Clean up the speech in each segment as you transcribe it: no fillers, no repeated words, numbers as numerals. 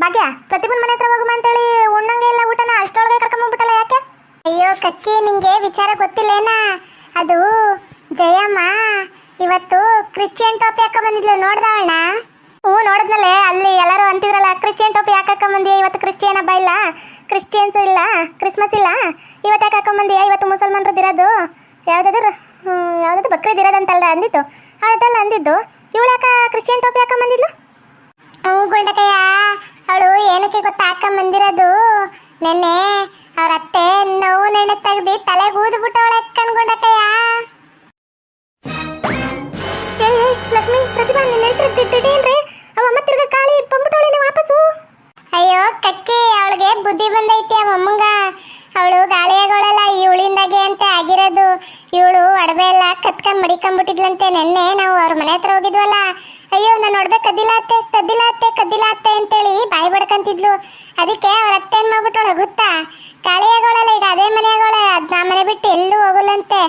ಭಾಗ್ಯ ಪ್ರತಿಭನ್ ಮನೆ ಹತ್ರ ಹೋಗುಮ ಅಂತೇಳಿ ಉಣ್ಣಂಗೆ ಇಲ್ಲ ಊಟನ ಅಷ್ಟೊಳಗೆ ಕರ್ಕೊಂಬಂದ್ಬಿಟ್ಟಲ್ಲ ಯಾಕೆ? ಅಯ್ಯೋ ಕಕ್ಕಿ, ನಿಂಗೆ ವಿಚಾರ ಗೊತ್ತಿಲ್ಲೇನಾ? ಅದು ಜಯಮ್ಮ ಇವತ್ತು ಕ್ರಿಶ್ಚಿಯನ್ ಟೋಪಿ ಹಾಕ ಬಂದಿದ್ಲು, ನೋಡ್ದವಣ್ಣ? ಹ್ಞೂ ನೋಡಿದ್ನಲ್ಲೇ, ಅಲ್ಲಿ ಎಲ್ಲರೂ ಅಂತಿದ್ರಲ್ಲ ಕ್ರಿಶ್ಚಿಯನ್ ಟೋಪಿ ಯಾಕೆ ಹಾಕೊಂಬಂದಿಯ, ಇವತ್ತು ಕ್ರಿಶ್ಚಿಯನ್ ಹಬ್ಬ ಇಲ್ಲ, ಕ್ರಿಶ್ಚಿಯನ್ಸ್ ಇಲ್ಲ, ಕ್ರಿಸ್ಮಸ್ ಇಲ್ಲ, ಇವತ್ತು ಯಾಕೆ ಹಾಕೊಂಬಂದಿಯ, ಇವತ್ತು ಮುಸಲ್ಮಾನರದ್ದು ಇರೋದು ಯಾವುದಾದ್ರು ಬಕ್ರೀದ್ ಇರೋದಂತಲ್ಲ ಅಂದಿತ್ತು, ಅದೆಲ್ಲ ಅಂದಿದ್ದು. ಇವಳು ಯಾಕೆ ಕ್ರಿಶ್ಚಿಯನ್ ಟೋಪಿ ಹಾಕೊಂಬಂದಿದ್ಲು? ಹ್ಞೂ ಗುಂಡಕಯ್ಯ, ಅವಳು ಏನಕ್ಕೆ ಗೊತ್ತಾ ಹಾಕೊಂಬಂದಿರೋದು, ನೆನ್ನೆ ಅವ್ರ ಅತ್ತೆ ನೋವು ನೆನೆ ತೆಗ್ದು ತಲೆಗೆ ಊದ್ಬಿಟ್ಟವಳೆ ಕಣ್ಗುಂಡಕಯ್ಯ. ಲಕ್ಷ್ಮಿ, ಪ್ರತಿಭಾ ನೆನ್ಸಿದ್ದೇನ್ರಿ ಅವಮ್ಮ ತಿರ್ಗ ಕಾಳಿ ಬಂದ್ಬಿಟ್ಟವಳೇನೆ ವಾಪಸ್ಸು. ಅಯ್ಯೋ ಕಕ್ಕಿ, ಅವಳಿಗೆ ಬುದ್ಧಿ ಬಂದೈತಿ ಅವಮ್ಮಂಗ. ಅವಳು ಗಾಳಿಯಾಗೋಳಲ್ಲ, ಇವಳಿಂದಾಗೆ ಅಂತ ಆಗಿರೋದು. ಇವಳು ಒಡವೆ ಎಲ್ಲ ಕತ್ಕೊಂಡ್ ಮಡಿಕೊಂಡ್ಬಿಟ್ಟಿದ್ಲಂತೆ. ನೆನ್ನೆ ನಾವು ಅವ್ರ ಮನೆ ಹತ್ರ ಹೋಗಿದ್ವಲ್ಲ, ಅಯ್ಯೋ ನಾನು ಒಡವೆ ಕದ್ದಿಲ್ಲ ಅತ್ತೆ ಅಂತೇಳಿ ಬಾಯಿ ಬಡ್ಕಂತಿದ್ಲು. ಅದಕ್ಕೆ ಅವ್ರ ಅತ್ತೆ ಏನ್ ಮಾಡ್ಬಿಟ್ಟವಳ ಗೊತ್ತಾ, ಗಾಳಿಯಾಗೋಳಲ್ಲ ಈಗ ಅದೇ ಮನೆ ಆಗೋಳೆ, ಅದ್ ನಾ ಮನೆ ಬಿಟ್ಟು ಎಲ್ಲೂ ಹೋಗಲ್ಲಂತೆ.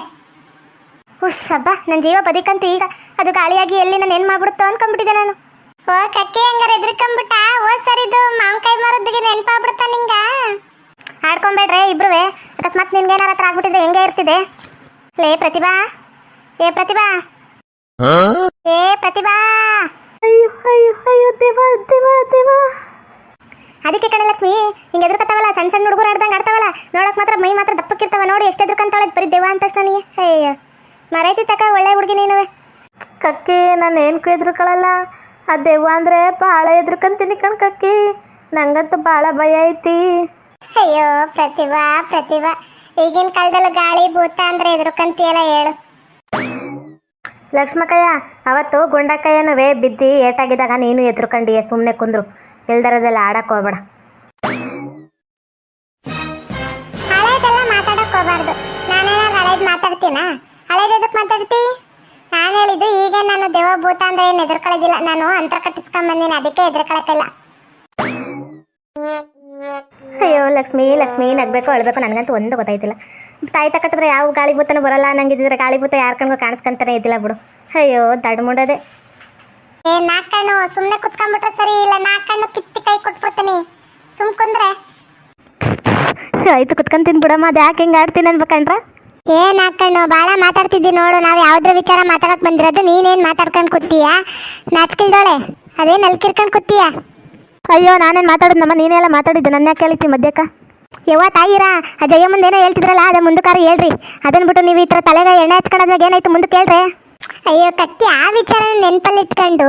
ಹುಸ್ಸಬ್ಬ, ನನ್ನ ಜೀವ ಬದುಕಂತ ಈಗ ಅದು ಗಾಳಿಯಾಗಿ ಎಲ್ಲಿ ನಾನು ಏನ್ ಮಾಡ್ಬಿಡುತ್ತೋ ಅನ್ಕೊಂಡ್ಬಿಟ್ಟಿದ್ದೆ ನಾನು. ಓ ಕಕ್ಕಿ, ಹಂಗಾರೆ ಎದ್ರಕೊಂಬಿಟ್ಟ? ಓ ಸರಿದು ಮಾವಿನಕಾಯಿ ಮಾರೋದಿಗೆ ನೆನಪಾಗ್ಬಿಡ್ತಾ ನಿಂಗ? ಆಡ್ಕೊಂಬೇಡ್ರೆ ಇಬ್ರುವೆ, ಅಕಸ್ಮಾತ್ ನಿನ್ಗೇನಾರ ಹತ್ರ ಆಗ್ಬಿಟ್ಟಿದ್ರೆ ಹೆಂಗೆ ಇರ್ತಿದೆ? ಲೇ ಪ್ರತಿಭಾ, ಏ ಪ್ರತಿಭಾ, ಏ ಪ್ರತಿಭಾ, ಅಯ್ಯೋ ಅಯ್ಯೋ ಅಯ್ಯೋ ದೇವ ದೇವ ದೇವ. ಅದಕ್ಕೆ ಕಣೆ ಲಕ್ಷ್ಮಿ, ಹಿಂಗೆ ಎದ್ರಕತ್ತಾವಲ್ಲ, ಸಣ್ಣ ಸಣ್ಣ ಹುಡುಗರು ಆಡ್ದಂಗೆ ಆಡ್ತಾವಲ್ಲ, ನೋಡಕ್ ಮಾತ್ರ ಮೈ ಮಾತ್ರ ದಪ್ಪಕ್ಕಿರ್ತಾವ, ನೋಡಿ ಎಷ್ಟು ಎದ್ರಕಂತಾವಳೆ, ಬರೀ ದೇವ ಅಂತ ನನಗೆ. ಅಯ್ಯ ಮರೈತಿ ತಕ, ಒಳ್ಳೆ ಹುಡುಗಿ ನೀನುವೆ. ಕಕ್ಕಿ, ನಾನು ಏನಕ್ಕೂ ಎದ್ರುಕೊಳ್ಳಲ್ಲ, ಆ ದೆವ್ವ ಅಂದರೆ ಭಾಳ ಎದ್ರುಕಂತೀನಿ ಕಣ್ ಕಕ್ಕಿ, ನಂಗಂತೂ ಭಾಳ ಭಯ ಐತಿ. ಅಯ್ಯೋ ಪ್ರತಿಭಾ ಪ್ರತಿಭಾ, ಈಗಿನ ಕಾಲದಲ್ಲಿ ಗಾಳಿ ಭೂತ ಅಂದ್ರೆ ಎದ್ರುಕಂತೀಯಲ್ಲ, ಹೇಳು. ಲಕ್ಷ್ಮಕ್ಕಯ್ಯ, ಅವತ್ತು ಗುಂಡಕ್ಕಯ್ಯನುವೆ ಬಿದ್ದು ಏಟಾಗಿದ್ದಾಗ ನೀನು ಎದ್ರುಕಂಡಿಯೇ, ಸುಮ್ಮನೆ ಕುಂದ್ರು, ಎಲ್ದರದೆಲ್ಲ ಆಡಕ್ಕೆ ಹೋಗ್ಬೇಡ. ಹಳೇದೆಲ್ಲ ಮಾತಾಡಕ್ ಹೋಗ್ಬಾರ್ದು. ನಾನೇನಾದ್ರು ಹಳೇದು ಮಾತಾಡ್ತೀನ? ಹಳೇದು ಎದಕ್ಕೆ ಮಾತಾಡ್ತಿ? ನಾನು ಹೇಳಿದ್ದು ಈಗ ನಾನು ದೇವ ಭೂತ ಅಂದ್ರೆ ಏನು ಎದುರ್ಕೊಳ್ಳೋದಿಲ್ಲ, ನಾನು ಅಂತರ ಕಟ್ಟಿಸ್ಕೊಂಡ್ ಬಂದೀನಿ, ಅದಕ್ಕೆ ಎದುರ್ಕೊಳಕ್ಕಿಲ್ಲ. ಅಯ್ಯೋ ಲಕ್ಷ್ಮಿ ಲಕ್ಷ್ಮಿ, ನಗಬೇಕು ಅಳ್ಬೇಕು, ನನಗಂತೂ ಒಂದು ಗೊತ್ತಾಯ್ತಿಲ್ಲ. ತಾಯಿ ತಕ್ಕಟ್ಟಿದ್ರೆ ಯಾವ ಗಾಳಿ ಭೂತನೂ ಬರಲ್ಲ, ನಂಗಿದ್ರೆ ಗಾಳಿ ಭೂತ ಯಾರ ಕಣ್ಗೂ ಕಾಣಿಸ್ಕೊಂತಾನೆ ಇದ್ದಿಲ್ಲ ಬಿಡು. ಅಯ್ಯೋ ದಡ್ ಮುಡದೆ. ಏ ನಾಲ್ಕಣ್ಣು ಸುಮ್ಮನೆ ಕುತ್ಕೊಂಡ್ಬಿಟ್ರೆ ಸರಿ, ಇಲ್ಲ ನಾಲ್ಕಣ್ಣು ಕಿತ್ತಿ ಕೈ ಕೊಟ್ಬಿಡ್ತೀನಿ, ಸುಮ್ಕುಂದ್ರೆ. ಆಯ್ತು ಕುತ್ಕೊಂತೀನಿ ಬಿಡಮ್ಮ, ಅದು ಯಾಕೆ ಹಿಂಗೆ ಆಡ್ತೀನಿ ಅನ್ಬೇಕಂಡ್ರ? ಏ ನಾಲ್ಕಣ್ಣು ಭಾಳ ಮಾತಾಡ್ತಿದ್ದಿ ನೋಡು, ನಾವು ಯಾವ್ದ್ರ ವಿಚಾರ ಮಾತಾಡಕ್ ಬಂದಿರೋದು, ನೀನೇನು ಮಾತಾಡ್ಕೊಂಡು ಕೂತೀಯಾ? ನಾಚ್ಕಿಲ್ದೋಳೆ, ಅದೇನು ಅಲ್ಕಿರ್ಕೊಂಡು ಕೂತೀಯ? ಅಯ್ಯೋ ನಾನೇನು ಮಾತಾಡಿದ್ನಮ್ಮ, ನೀನೆಲ್ಲ ಮಾತಾಡಿದ್ದು, ನನ್ನ ಯಾಕೆ ಹೇಳಿತಿ ಮಧ್ಯಕ್ಕ? ಯವ್ವ ತಾಯಿರಾ, ಆ ಜಯ ಮುಂದೇನೋ ಹೇಳ್ತಿದ್ರಲ್ಲ, ಅದ ಮುಂದಕ್ಕಾರ ಹೇಳ್ರಿ, ಅದನ್ನ ಬಿಟ್ಟು ನೀವು ಈ ಥರ ತಲೆಗೆ ಎಣ್ಣೆ ಹಚ್ಕೊಂಡಾಗ ಏನಾಯ್ತು ಮುಂದಕ್ಕೆ ಹೇಳ್ರಿ. ಅಯ್ಯೋ ಕಕ್ಕಿ, ಆ ವಿಚಾರ ನೆನಪಲ್ಲಿ ಇಟ್ಕೊಂಡು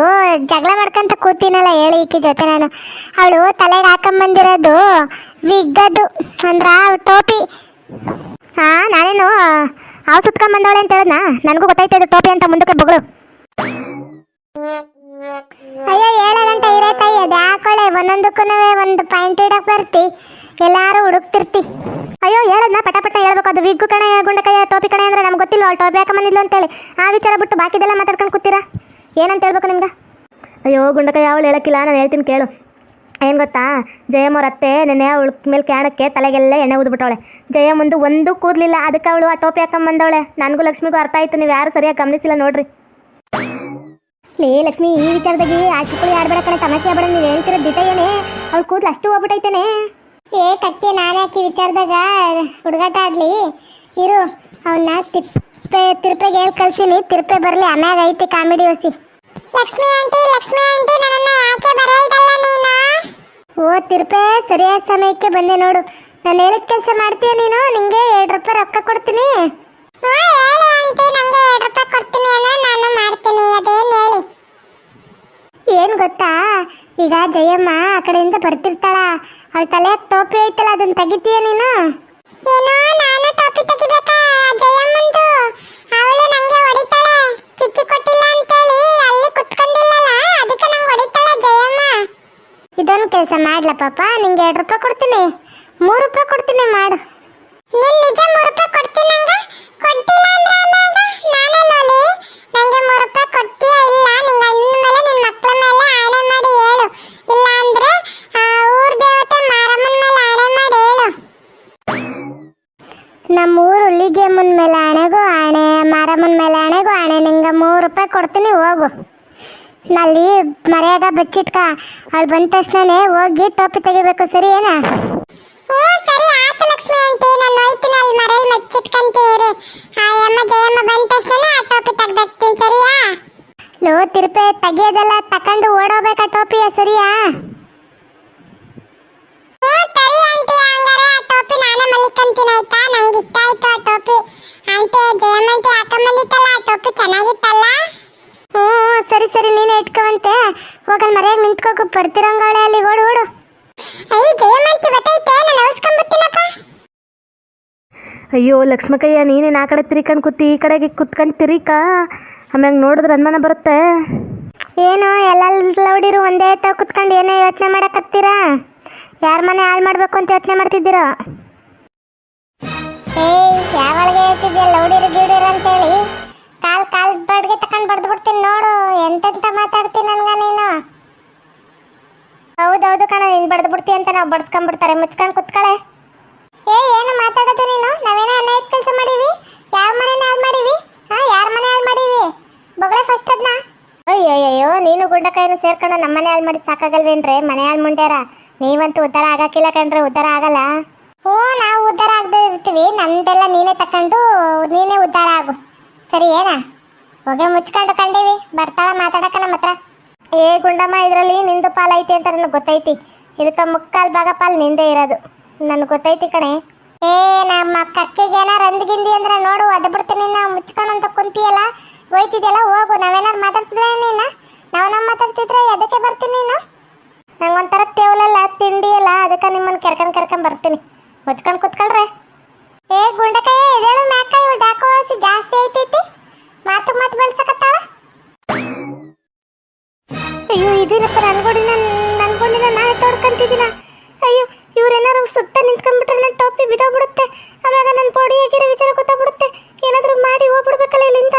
ಜಗಳ ಮಾಡ್ಕೊಂತ ಕೂತೀನಲ್ಲ, ಹೇಳಿ ಈಕಿ ಜೊತೆ ನಾನು. ಅವಳು ತಲೆಗೆ ಹಾಕೊಂಬಂದಿರೋದು ವಿಗ್ಗದು ಅಂದ್ರ ಟೋಪಿ. ಹಾ, ನಾನೇನು ಹಾವು ಸುತ್ಕೊಂಬಂದವಳೆ ಅಂತ ಹೇಳದ್ನಾ? ನನಗೂ ಗೊತ್ತಾಯ್ತು ಇದು ಟೋಪಿ ಅಂತ, ಮುಂದಕ್ಕೆ ಬಗಳು. ಅಯ್ಯೋ ಹೇಳೋದಂತ ಇರೇ ತಾಯಿ, ಅದು ಯಾಕೊಳ್ಳೆ ಒಂದೊಂದಕ್ಕೂ ಒಂದು ಪಾಯಿಂಟ್ ಇಡಕ್ ಬರ್ತಿ, ಎಲ್ಲಾರು ಹುಡುಕ್ತಿರ್ತಿ. ಅಯ್ಯೋ ಹೇಳದ್ನ ಪಟ ಪಟ ಹೇಳ್ಬೇಕು, ಅದು ವಿಗ್ಗು ಕಣೆ ಗುಂಡಕಯ್ಯ ಟೋಪಿ ಕಣೆ ಅಂದ್ರೆ ನಮ್ಗೆ ಗೊತ್ತಿಲ್ಲ, ಅವಳು ಟೋಪಿ ಹಾಕೊಂಬಂದಿದ್ಲು ಅಂತೇಳಿ. ಆ ವಿಚಾರ ಬಿಟ್ಟು ಬಾಕಿದೆಲ್ಲ ಮಾತಾಡ್ಕೊಂಡು ಕೂತೀರಾ? ಏನಂತ ಹೇಳ್ಬೇಕು ನಿಮ್ಗೆ? ಅಯ್ಯೋ ಗುಂಡಕಯ್ಯ, ಅವಳು ಹೇಳಕ್ಕಿಲ್ಲ, ನಾನು ಹೇಳ್ತೀನಿ ಕೇಳು. ಏನು ಗೊತ್ತಾ, ಜಯಮ್ಮವ್ರ ಅತ್ತೆ ನೆನ್ನೆ ಅವಳ ಮೇಲೆ ಕ್ಯಾಣಕ್ಕೆ ತಲೆಗೆಲ್ಲ ಎಣ್ಣೆ ಊದ್ಬಿಟ್ಟವಳೆ. ಜಯ ಮುಂದೆ ಒಂದು ಕೂದಲಿಲ್ಲ, ಅದಕ್ಕೆ ಅವಳು ಆ ಟೋಪಿ ಹಾಕೊಂಬಂದವಳೆ. ನನಗೂ ಲಕ್ಷ್ಮಿಗೂ ಅರ್ಥ ಆಯ್ತು, ನೀವು ಯಾರು ಸರಿಯಾಗಿ ಗಮನಿಸಿಲ್ಲ ನೋಡ್ರಿ. ಲೇ ಲಕ್ಷ್ಮಿ, ಈ ವಿಚಾರದಾಗಿ ಆಚಿಕೊಳ್ಳಿ ಆಡ್ಬೇಡ ಕಣೆ, ತಮಾಷೆ ಆಡ್ಬೇಡ, ನೀವು ಹೇಳ್ತಿರೋ ದಿಟ ಏನೇ, ಅವ್ಳು ಕೂದಲು ಅಷ್ಟು ಹೋಗ್ಬಿಟ್ಟೈತೇನೆ. ಏ ಕಕ್ಕಿ, ನಾನು ಯಾಕೆ ವಿಚಾರದಾಗ ಹುಡುಗಾಟ ಆಡ್ಲಿ, ಇರು ಅವನ್ನ ತಿರುಪೆಗೆ ಹೇಳಿ ಕಳ್ಸೀನಿ, ತಿರುಪೆ ಬರಲಿ, ಆಮ್ಯಾಗ ಐತಿ ಕಾಮಿಡಿ ಹೊಸಿ. ಲಕ್ಷ್ಮಿ ಆಂಟಿ ನನ್ನನ್ನ ಯಾಕೆ ಬರಲ್ದಲ್ಲ ನೀನು? ಓ ತಿರುಪೆ, ಸರಿಯಾದ ಸಮಯಕ್ಕೆ ಬಂದೆ ನೋಡು. ನಾನು ಹೇಳಿದ ಕೆಲಸ ಮಾಡ್ತೀಯ ನೀನು? ನಿಂಗೆ 2 ರೂಪಾಯಿ ರೊಕ್ಕ ಕೊಡ್ತೀನಿ. ಹೇಳಿ ಆಂಟಿ, ನಂಗೆ 2 ರೂಪಾಯಿ ಕೊಡ್ತೀನಿ ಅಲ್ಲ, ನಾನು ಮಾಡ್ತೀನಿ, ಅದೇನು ಹೇಳಿ. ಏನು ಗೊತ್ತಾ, ಈಗ ಜಯಮ್ಮ ಆ ಕಡೆಯಿಂದ ಬರ್ತಿರ್ತಾಳ, ಅವಳ ತಲೆ ಟೋಪಿ ಐತಲ್ಲ, ಅದನ್ನ ತೆಗಿತೀಯ ನೀನು? ಏನೋ ನಾನು ಟೋಪಿ ತೆಗಿಬೇಕಾ ಜಯಮ್ಮಂದು? ಅವಳು ನಂಗೆ ಹೊಡಿತಾಳೆ, ಚಿಚ್ಚಿ ಕೊಟ್ಟಿಲ್ಲ ಅಂತೇಳಿ ಅಲ್ಲಿ ಕುತ್ಕೊಂಡಿಲ್ಲಲ್ಲ, ಅದಕ್ಕೆ ನಂಗೆ ಹೊಡಿತಾಳೆ ಜಯಮ್ಮ. ಇದೊಂದು ಕೆಲಸ ಮಾಡ್ಲ ಪಾಪ, ನಿಂಗೆ 2 ರೂಪಾಯಿ ಕೊಡ್ತೀನಿ, 3 ರೂಪಾಯಿ ಕೊಡ್ತೀನಿ, ಮಾಡು. ನೀನು ನಿಜ 3 ರೂಪಾಯಿ ಕೊಡ್ತೀನಿ ನಂಗೆ? ಕೊಟ್ಟಿಲ್ಲ ಅಂದ್ರೆ ನಾನೆಲ್ಲೋಲಿ, ನಂಗೆ 3 ರೂಪಾಯಿ ಕೊಡ್ತೀಯ ಇಲ್ಲ? ನಿಂಗೆ ಇನ್ಮೇಲೆ ನಿನ್ನ ಮಕ್ಕಳ ಮೇಲೆ ಆಣೆ ಮಾಡಿ ಹೇಳು, ಇಲ್ಲ ಅಂದ್ರೆ ಊರ್ ದೇವತೆ ಮಾರಮ್ಮನ ಮೇಲೆ ಆಣೆ ಮಾಡಿ ಹೇಳು. ನಮ್ಮೂರು ಹುಲಿಗೆಮ್ಮನ ಮೇಲೆ ಆಣೆಗೂ ಆಣೆ, ಮಾರಮ್ಮನ ಮೇಲೆ ಆಣೆಗೂ ಆಣೆ, ನಿಂಗೆ 3 ರೂಪಾಯಿ ಕೊಡ್ತೀನಿ, ಹೋಗು. ನಲ್ಲಿ ಮರ್ಯಾಗ ಬಚ್ಚಿಟ್ಕ ಅಲ್ಲಿ ಬಂದ ತಕ್ಷಣನೇ ಹೋಗಿ ಟೋಪಿ ತೆಗಿಬೇಕು, ಸರಿ ಏನ? ಸರಿ ಆತ ಲಕ್ಷ್ಮಿ ಆಂಟಿ, ನಾನು ಹೋಯ್ತೀನಿ ಅಲ್ಲಿ ಮರೆಯಲ್ಲಿ ಮಚ್ಚಿಟ್ಕಂತೀರಿ. ಆ ಅಮ್ಮ ಜಯಮ್ಮ ಬಂದ ತಕ್ಷಣ ಆ ಟೋಪಿ ತೆಗ್ದಾಕ್ತೀನಿ, ಸರಿಯಾ? ಲೋ ತಿರುಪೆ ತೆಗಿಯೋದೆಲ್ಲ ತಕೊಂಡು ಓಡೋಬೇಕಾ ಟೋಪಿಯ, ಸರಿಯಾ? ಸರಿ ಆಂಟಿ, ಹಂಗಾರೆ ಆ ಟೋಪಿ ನಾನೇ ಮಲಿಕಂತೀನಿ ಆಯ್ತಾ? ನಂಗೆ ಇಷ್ಟ ಆಯ್ತು ಆ ಟೋಪಿ. ಆಂಟಿ ಜಯಮ್ಮ ಆಂಟಿ ಹಾಕೊಂಬಂದಿತ್ತಲ್ಲ ಆ ಟೋಪಿ ಚೆನ್ನಾಗಿತ್ತಲ್ಲ? ಸರಿ ಸರಿ ನೀನೇ ಇಟ್ಕೊಂತೆ. ಹೋಗಲ್ ಮರ್ಯಾಗ ನಿಂತ್ಕೋಕು, ಬರ್ತಿರಂಗವಳೆ ಅಲ್ಲಿ, ಓಡು ಓಡು. ಅಯ್ಯ ಜಯಮಂತಿ ಬತ್ತೈತೆ, ನಾನು ಅವಸ್ಕೊಂಬತ್ತೀನಪ್ಪ. ಅಯ್ಯೋ ಲಕ್ಷ್ಮಕ್ಕಯ್ಯ, ನೀನೇನು ಆ ಕಡೆ ತಿರ್ಕೊಂಡು ಕೂತಿ ಈ ಕಡೆಗೆ ಕುತ್ಕೊಂಡು ತಿರ್ಕ, ಆಮ್ಯಾಗ ನೋಡಿದ್ರೆ ಅನುಮಾನ ಬರುತ್ತೆ. ಏನು ಎಲ್ಲ ಲೌಡಿರು ಒಂದೇ ತಾವು ಕುತ್ಕೊಂಡು ಏನೋ ಯೋಚನೆ ಮಾಡಕತ್ತೀರಾ? ಯಾರ ಮನೆ ಹಾಳು ಮಾಡಬೇಕು ಅಂತ ಯೋಚನೆ ಮಾಡ್ತಿದ್ದೀರಾ? ಯಾವಳಿಗೆ ಹೇಳ್ತಿದ್ಯಾ ಲೌಡಿರು ಗೀಡಿರು ಅಂತೇಳಿ? ಕಾಲ್ ಬಡ್ಗೆ ತಕೊಂಡು ಬಡ್ದು ಬಿಡ್ತೀನಿ ನೋಡು, ಎಂತೆಂತ ಮಾತಾಡ್ತೀನಿ ನನ್ಗ ನೀನು. ಹೌದೌದು ಕಣ, ನೀನು ಬಡ್ದು ಬಿಡ್ತಿ ಅಂತ ನಾವು ಬಡ್ಸ್ಕೊಂಡ್ಬಿಡ್ತಾರೆ, ಮುಚ್ಕೊಂಡು ಕುತ್ಕಳೆ. ಏನು ಮಾತಾಡೋದು ನೀನು? ನಾವೇನೋ ಅನ್ಯಾಯ ಕೆಲಸ ಮಾಡೀವಿ? ಯಾವ ಮನೇನ ಹಾಳು ಮಾಡೀವಿ? ಯಾರ ಮನೆ ಹಾಳು ಮಾಡೀವಿ? ಬೊಗಳೆ ಫಸ್ಟ್ ಅದನ್ನ. ಅಯ್ಯಯ್ಯೋ, ನೀನು ಗುಂಡಕಾಯಿನೂ ಸೇರ್ಕೊಂಡು ನಮ್ಮ ಮನೆ ಹಾಳು ಮಾಡಿ ಸಾಕಾಗಲ್ವೇನ್ರಿ? ಮನೆ ಹಾಳು ಮುಂಡ್ಯಾರ, ನೀವಂತೂ ಉದ್ಧಾರ ಆಗಕ್ಕಿಲ್ಲ ಕಣ್ರಿ, ಉದ್ಧಾರ ಆಗಲ್ಲ. ನಾವು ಉದ್ಧಾರ ಆಗದೆ ಇರ್ತೀವಿ, ನಮ್ದೆಲ್ಲ ನೀನೇ ತಕೊಂಡು ನೀನೇ ಉದ್ಧಾರ ಆಗು, ಸರಿ ಏನ? ಹೊಗೆ ಮುಚ್ಕೊಂಡು ಕಂಡೀವಿ, ಬರ್ತಾಳ ಮಾತಾಡಕ ನಮ್ಮ ಹತ್ರ. ಗುಂಡಮ್ಮ, ಇದರಲ್ಲಿ ನಿಂದು ಪಾಲ್ ಐತಿ ಅಂತ ನನಗೆ ಗೊತ್ತೈತಿ. ಇದಕ್ಕೆ ಮುಕ್ಕಾಲು ಭಾಗ ಪಾಲ್ ನಿಂದೇ ಇರೋದು, ನನಗೆ ಗೊತ್ತೈತಿ ಕಣೆ. ನಮ್ಮ ಕಕ್ಕಿಗೆ ಏನಾರು ಅಂದ್ಗಿಂದಿ ಅಂದ್ರೆ ನೋಡು ಅದ ಬಿಡ್ತೀನಿ. ನಾವು ಮುಚ್ಕೊಂಡು ಅಂತ ಕುಂತಿಯಲ್ಲ, ಹೋಯ್ತಿದ್ಯಲ್ಲ, ಹೋಗು. ನಾವೇನಾರು ಮಾತಾಡ್ಸಿದ್ರೆ ನೀನು ನಾವು ಮಾತಾಡ್ತಿದ್ರೆ ಅದಕ್ಕೆ ಬರ್ತೀನಿ ನೀನು. ನಂಗೊಂಥರ ತೇವಲಲ್ಲ ತಿಂಡಿ ಅಲ್ಲ, ಅದಕ್ಕೆ ನಿಮ್ಮನ್ನು ಕೆರ್ಕೊಂಡ್ ಬರ್ತೀನಿ. ಮುಚ್ಕೊಂಡು ಕುತ್ಕೊಳ್ರೆ. ಗುಂಡಕಾಯಿ ಎದೇಳು ಮ್ಯಾಕ, ಇವಳು ಡಾಕೋ ಜಾಸ್ತಿ ಐತೈತಿ, ಮಾತು ಬೆಳ್ಸಕತ್ತಾಳ. ಅಯ್ಯೋ ಇದೇನಪ್ಪ, ನನ್ಗೊಂಡಿನ ನಾ ತೋಡ್ಕೊಂತಿದ್ದೀನ. ಅಯ್ಯೋ ಇವ್ರೇನಾರು ಸುತ್ತ ನಿಂತ್ಕೊಂಡ್ಬಿಟ್ರೆ ನನ್ನ ಟೋಪಿ ಬಿದ್ದೋಗ್ಬಿಡುತ್ತೆ, ಆವಾಗ ನನ್ನ ಬಾಡಿ ಆಗಿರೋ ವಿಚಾರ ಗೊತ್ತಾಗ್ಬಿಡುತ್ತೆ. ಏನಾದರೂ ಮಾಡಿ ಹೋಗ್ಬಿಡ್ಬೇಕಲ್ಲ ಇಲ್ಲಿಂದ.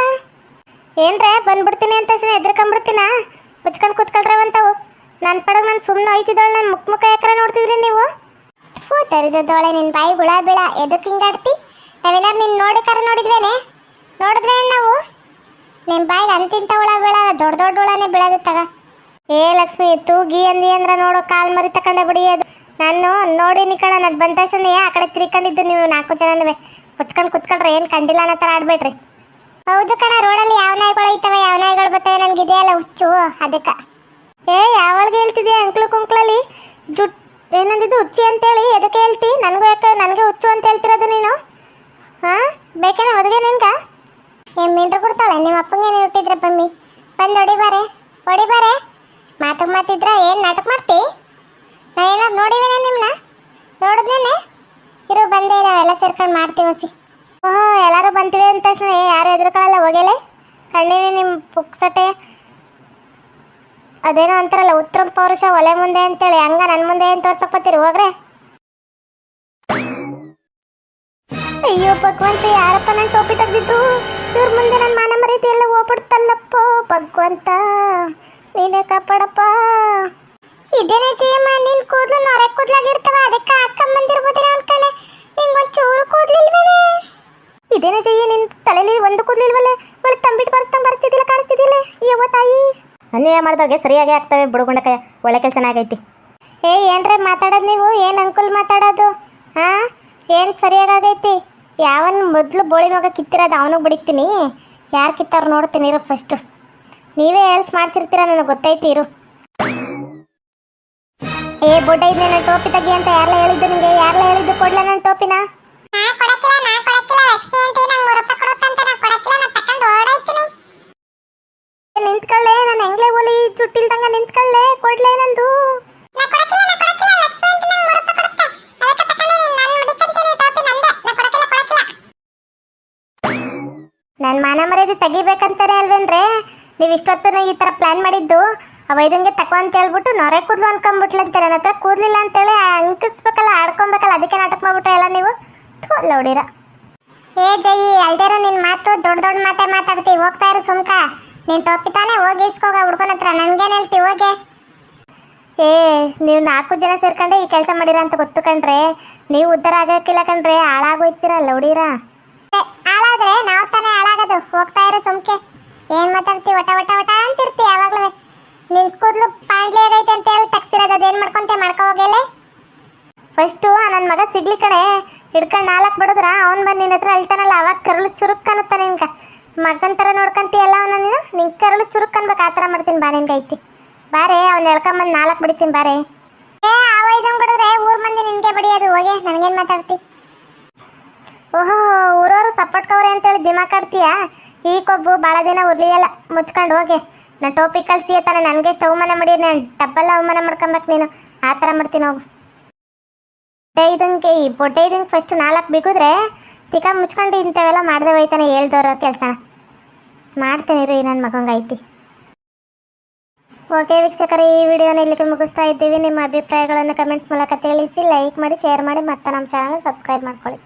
ಏನ್ರೆ ಬಂದ್ಬಿಡ್ತೀನಿ ಅಂತ ಎದ್ರಕೊಂಡ್ಬಿಡ್ತೀನ? ಮುಚ್ಕೊಂಡು ಕುತ್ಕೊಳ್ರೆ ಅಂತವು. ನನ್ನ ಪಡಗ ನಾನು ಸುಮ್ಮನೆ ಹೋಯ್ತಿದ್ದವಳು, ನನ್ನ ಮುಖ ಯಾಕ್ರೆ ನೋಡ್ತಿದ್ರಿ ನೀವು? ತರಿದೋಳೆ ನಿನ್ನ ಬಾಯಿ ಹುಳ ಬೀಳ, ಎದಕ್ಕೆ ಹಿಂಗಾಡ್ತಿ? ನಾವೇನಾರು ನಿನ್ನ ನೋಡಿದ್ರೇನೆ ನಾವು ನಿಮ್ಮ ಬಾಯಿಗೆ ಅಂತಿಂತ ಹುಳ ಬೀಳ, ದೊಡ್ಡ ಹುಳನೇ ಬೀಳೋದು ತಗ. ಲಕ್ಷ್ಮಿ, ತೂಗಿ ಅಂದಿ ಅಂದ್ರೆ ನೋಡು ಕಾಲು ಮರಿ ತಕೊಂಡೆ ಬಿಡಿಯೋದು. ನಾನು ನೋಡಿನಿ ಕಣ, ನಾನು ಬಂದ ತಕ್ಷಣ ಆ ಕಡೆ ತಿರ್ಕೊಂಡಿದ್ದು ನೀವು 4 ಜನನೂ. ಮುಚ್ಕೊಂಡು ಕುತ್ಕೊಂಡ್ರೆ ಏನು ಕಂಡಿಲ್ಲ ಅನ್ನೋ ಥರ ಆಡ್ಬೇಡ್ರಿ. ಹೌದು ಕಣ, ರೋಡಲ್ಲಿ ಯಾವ ನಾಯಿಗಳು ಐತವೆ, ಯಾವ ನಾಯಿಗಳು ಬರ್ತವೆ, ನನಗಿದೆಯಲ್ಲ ಹುಚ್ಚು, ಅದಕ್ಕೆ. ಯಾವಳಿಗೆ ಹೇಳ್ತಿದ್ಯಾ? ಅಂಕ್ಲಲ್ಲಿ ಏನಂದಿದ್ದು ಹುಚ್ಚಿ ಅಂತೇಳಿ, ಎದಕ್ಕೆ ಹೇಳ್ತಿ? ನನಗೆ ಹುಚ್ಚು ಅಂತ ಹೇಳ್ತಿರೋದು ನೀನು? ಬೇಕೇನ ಒದಗೆ ನಿನ್ಗೆ? ಮೀನ್ರು ಕೊಡ್ತಾಳೆ ನಿಮ್ಮ ಅಪ್ಪಂಗೇನು ಹುಟ್ಟಿದ್ರೆ ಬಮ್ಮಿ ಬಂದು ಹೊಡಿಬಾರೆ. ಮಾತಿದ್ರೆ ಏನು ನಾಟಕ ಮಾಡ್ತಿ? ನಾ ಏನಾದ್ರು ನೋಡಿವೇನೆ ನಿಮ್ಮನ್ನ? ನೋಡಿದ್ನೇನೆ ಇರು, ಬಂದೇ ನಾವೆಲ್ಲ ಸೇರ್ಕೊಂಡು ಮಾಡ್ತೀವಿ ಹೊಸಿ. ಎಲ್ಲರೂ ಬಂತೀವಿ ಅಂತ ತಕ್ಷಣ ಯಾರು ಎದುರುಕೊಳ್ಳಲ್ಲ, ಹೋಗಲೇ ಕಣ್ಣೀವಿ ನಿಮ್ಮ ಪುಕ್ಸಟೆ. ಅದೇನೋ ಅಂತಾರಲ್ಲ, ಉತ್ತರ ಪೌರುಷ ಒಲೆ ಮುಂದೆ ಅಂತೇಳಿ, ಹಂಗ ನನ್ನ ಮುಂದೆ ಏನು ತೋರ್ಸಕ್ಕೋತೀರಿ, ಹೋಗ್ರೆ. ಅಯ್ಯೋ ಭಗವಂತ, ಯಾರಪ್ಪ ನನ್ನ ಟೋಪಿ ತೆಗ್ದಿದ್ದು? ಇವ್ರ ಮುಂದೆ ನನ್ನ ಮಾನ ಮರ್ಯಾದೆ ಎಲ್ಲ ಹೋಗ್ಬಿಡ್ತಲ್ಲಪ್ಪ. ಭಗವಂತ ನೀನೇ ಕಾಪಾಡಪ್ಪ. ಇದೇನೇ ಜಯಮ್ಮ, ನಿನ್ ಕೂದಲು ನೊರೆ ಕೂದಲಾಗಿರ್ತವ, ಅದಕ್ಕೆ ಹಾಕೊಂಬಂದಿರ್ಬೋದೇನೋ ಅನ್ಕೊಂಡೆ. ನಿಂಗೊಂದು ಚೂರು ಕೂದಲಿಲ್ವೇನೆ? ಇದೇನೇ ಜಯ್ಯ, ನಿನ್ನ ತಲೆಯಲ್ಲಿ ಒಂದು ಕೂದಲಿಲ್ವಲ್ಲ? ಒಳ್ಳೆ ತಂಬಿಟ್ಟು ಬರ್ತಿದ್ದಿಲ್ಲ, ಕಾಣಿಸ್ತಿದ್ದಿಲ್ಲ. ಯವ್ವ ತಾಯಿ, ಅನ್ಯಾಯ ಮಾಡಿದವ್ರಿಗೆ ಸರಿಯಾಗಿ ಆಗ್ತವೆ ಬಿಡುಗುಂಡಕಾಯ, ಒಳ್ಳೆ ಕೆಲಸನಾಗೈತಿ. ಏನ್ರೆ ಮಾತಾಡೋದು ನೀವು? ಏನು ಅಂಕುಲ್ ಮಾತಾಡೋದು? ಏನು ಸರಿಯಾಗೈತಿ? ಯಾವನ್ ಮೊದಲು ಬೋಳಿ ಮಗ ಕಿತ್ತಿರೋದು ಅವನಿಗೆ ಬಿಡಿತೀನಿ. ಯಾರು ಕಿತ್ತವ್ರು ನೋಡ್ತೀನಿ ಇರು ಫಸ್ಟು. ನೀವೇ ಎಲ್ಸ್ ಮಾಡ್ತಿರ್ತೀರ, ನನಗೆ ಗೊತ್ತೈತಿ ಇರು. ಬೊಡ್ಡ ಇದ್ದೆ ನನ್ನ ಟೋಪಿ ತೆಗಿ ಅಂತ ಯಾರೆಲ್ಲ ಹೇಳಿದ್ದು ನಿಮಗೆ? ಯಾರೆಲ್ಲ ಹೇಳಿದ್ದು? ಕೊಡ್ಲ ನನ್ನ ಟೋಪಿನ? ನಿಂತ್ಕೊಳ್ಳೆ, ನಾನು ಹೆಂಗ್ಲೇ ಓಲಿ ಜುಟ್ಟಿಲ್ದಂಗ ನಿಂತ್ಕೊಳ್ಳೆ, ಕೊಡ್ಲೆ ನಂದು. ನನ್ನ ಮಾನ ಮರ್ಯಾದೆ ತೆಗಿಬೇಕಂತಾನೆ ಅಲ್ವೇನ್ರೆ ನೀವು ಇಷ್ಟೊತ್ತು ಈ ಥರ ಪ್ಲ್ಯಾನ್ ಮಾಡಿದ್ದು? ಅವೈದಂಗೆ ತಕೋ ಅಂತ ಹೇಳ್ಬಿಟ್ಟು ನೊರೆ ಕೂದಲು ಅನ್ಕೊಂಬಿಟ್ಲಂತೆ. ನನ್ನ ಹತ್ರ ಕೂದಲಿಲ್ಲ ಅಂತೇಳಿ ಅಂಕಿಸ್ಬೇಕಲ್ಲ, ಆಡ್ಕೊಬೇಕಲ್ಲ, ಅದಕ್ಕೆ ನಾಟಕ ಮಾಡ್ಬಿಟ್ರೆ ಎಲ್ಲ ನೀವು. ಲೌಡಿರ ಜೈ ಅಲ್ದೇರೋ ನಿನ್ನ ಮಾತು ದೊಡ್ಡ ಮಾತೇ ಮಾತಾಡ್ತೀವಿ. ಹೋಗ್ತಾ ಇರು ಸುಮ್ಕ. ನೀನು ಟೋಪಿ ತಾನೇ, ಹೋಗಿ ಇಸ್ಕೋಗ ಹುಡ್ಕೊನ ಹತ್ರ. ನನ್ಗೇನು ಹೇಳ್ತೀವಿ? ಹೋಗೆ. ನೀವು 4 ಜನ ಸೇರ್ಕೊಂಡೆ ಈ ಕೆಲಸ ಮಾಡಿರ ಅಂತ ಗೊತ್ತು ಕಣ್ರೆ. ನೀವು ಉದ್ಧಾರ ಆಗಕ್ಕಿಲ್ಲ ಕಣ್ರೆ, ಹಾಳಾಗೋಯ್ತೀರ ಲೌಡಿರ. ಹಾಳಾದ್ರೆ ನಾವು ತಾನೇ ಹಾಳಾಗೋದು. ಹೋಗ್ತಾ ಇರೋ ಸುಮ್ಕೆ. ಏನು ಮಾತಾಡ್ತೀವಿ? ವಟ ಅಂತಿರ್ತೀವಿ ಯಾವಾಗಲೂ. ನಿನ್ ಕೂದಲು ಪಾಂಡ್ಲಿ ಆಗೈತೆ ಅಂತ ಹೇಳಿ ತಗ್ಸಿರೋದು ಅದೇನು ಮಾಡ್ಕೊಂತೆ ಮಾಡ್ಕೊ ಹೋಗಲೇ. ಫಸ್ಟು ನನ್ನ ಮಗ ಸಿಗ್ಲಿ ಕಣೆ, ಹಿಡ್ಕೊಂಡು ನಾಲ್ಕು ಬಡಿದ್ರ ಅವ್ನು ಬಂದು ನಿನ್ನ ಹತ್ರ ಅಳ್ತಾನಲ್ಲ, ಅವಾಗ ಕರಳು ಚುರುಕ್ ಅನ್ನುತ್ತ ನಿನ್ಗೆ. ಮಗನ ಥರ ನೋಡ್ಕೊಂತೀಯಲ್ಲ ಅವನ ನೀನು, ನಿಂಗೆ ಕರಳು ಚುರುಕ್ ಅನ್ಬೇಕು. ಆ ಥರ ಮಾಡ್ತೀನಿ ಬಾ ನಿನ್ಗೆ ಐತಿ. ಬಾರೆ ಅವ್ನು ಎಳ್ಕೊಂಬಂದು 4 ಬಿಡ್ತೀನಿ ಬಾರೆ. ಏ ಅವೈದಂಗೆ ಬಿಡಿದ್ರೆ ಊರ್ ಮಂದಿ ನಿನಗೆ ಬಡಿಯೋದು, ಹೋಗೆ ನನಗೇನು ಮಾತಾಡ್ತಿ. ಓಹೋ, ಊರವರು ಸಪೋರ್ಟ್ಕವ್ರೆ ಅಂತೇಳಿ ದಿಮಾಕಾಡ್ತೀಯಾ? ಈ ಕೊಬ್ಬು ಭಾಳ ದಿನ ಉರ್ಲಿಯಲ್ಲ, ಮುಚ್ಕೊಂಡು ಹೋಗಿ. ನಾನು ಟೋಪಿ ಕಳಿಸಿ ತಾನೆ ನನಗೆ ಎಷ್ಟು ಅವಮಾನ ಮಾಡಿ, ನಾನು ಡಬ್ಬಲ್ಲ ಅವಮಾನ ಮಾಡ್ಕೊಬೇಕು ನೀನು. ಆ ಥರ ಮಾಡ್ತೀನಿ ಹೋಗು. ಈ ಬೊಟ್ಟೆ ಇದಂಗೆ ಫಸ್ಟ್ 4 ಬಿಗಿದ್ರೆ ತಿಕ್ಕ ಮುಚ್ಕೊಂಡು ಇಂಥವೆಲ್ಲ ಮಾಡದೆ ಹೋಯ್ತಾನೆ ಹೇಳ್ದವ್ರ ಕೆಲಸ ಮಾಡ್ತೇನೆ ರೀ ನನ್ನ ಮಗಂಗೆ ಐತಿ. ಓಕೆ ವೀಕ್ಷಕರೇ, ಈ ವಿಡಿಯೋನ ಇಲ್ಲಿಗೆ ಮುಗಿಸ್ತಾ ಇದ್ದೀವಿ. ನಿಮ್ಮ ಅಭಿಪ್ರಾಯಗಳನ್ನು ಕಮೆಂಟ್ಸ್ ಮೂಲಕ ತಿಳಿಸಿ, ಲೈಕ್ ಮಾಡಿ, ಶೇರ್ ಮಾಡಿ, ಮತ್ತು ನಮ್ಮ ಚಾನಲ್ ಸಬ್ಸ್ಕ್ರೈಬ್ ಮಾಡ್ಕೊಳ್ಳಿ.